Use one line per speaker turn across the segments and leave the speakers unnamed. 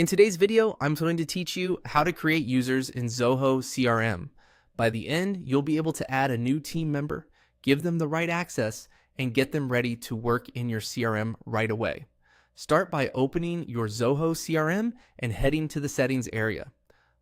In today's video, I'm going to teach you how to create users in Zoho CRM. By the end, you'll be able to add a new team member, give them the right access, and get them ready to work in your CRM right away. Start by opening your Zoho CRM and heading to the settings area.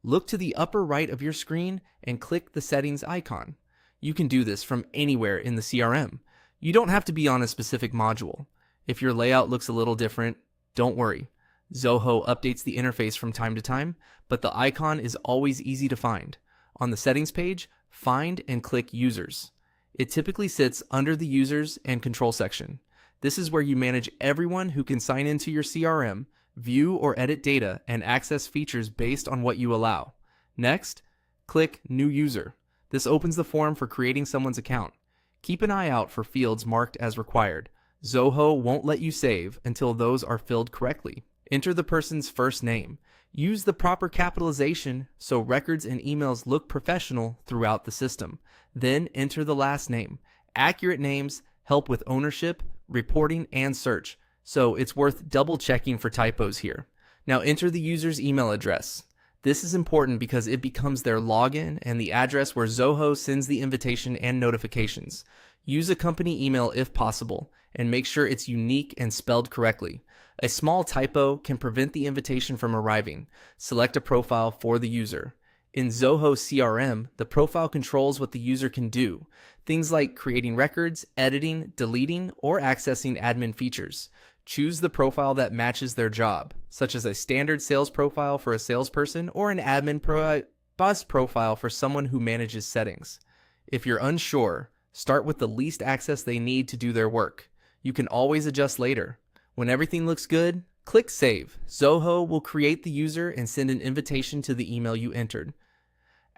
Look to the upper right of your screen and click the settings icon. You can do this from anywhere in the CRM. You don't have to be on a specific module. If your layout looks a little different, don't worry. Zoho updates the interface from time to time, but the icon is always easy to find. On the settings page, find and click Users. It typically sits under the Users and Control section. This is where you manage everyone who can sign into your CRM, view or edit data, and access features based on what you allow. Next, click New User. This opens the form for creating someone's account. Keep an eye out for fields marked as required. Zoho won't let you save until those are filled correctly. Enter the person's first name. Use the proper capitalization so records and emails look professional throughout the system. Then enter the last name. Accurate names help with ownership, reporting, and search, so it's worth double checking for typos here. Now enter the user's email address. This is important because it becomes their login and the address where Zoho sends the invitation and notifications. Use a company email if possible, and make sure it's unique and spelled correctly. A small typo can prevent the invitation from arriving. Select a profile for the user. In Zoho CRM, the profile controls what the user can do. Things like creating records, editing, deleting, or accessing admin features. Choose the profile that matches their job, such as a standard sales profile for a salesperson or an admin boss profile for someone who manages settings. If you're unsure, start with the least access they need to do their work. You can always adjust later. When everything looks good, click Save. Zoho will create the user and send an invitation to the email you entered.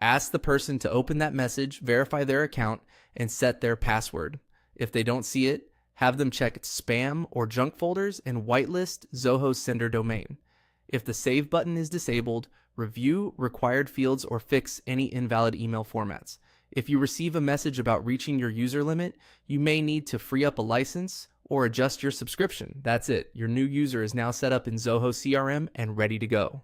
Ask the person to open that message, verify their account, and set their password. If they don't see it, have them check spam or junk folders and whitelist Zoho's sender domain. If the Save button is disabled, review required fields or fix any invalid email formats. If you receive a message about reaching your user limit, you may need to free up a license or adjust your subscription. That's it. Your new user is now set up in Zoho CRM and ready to go.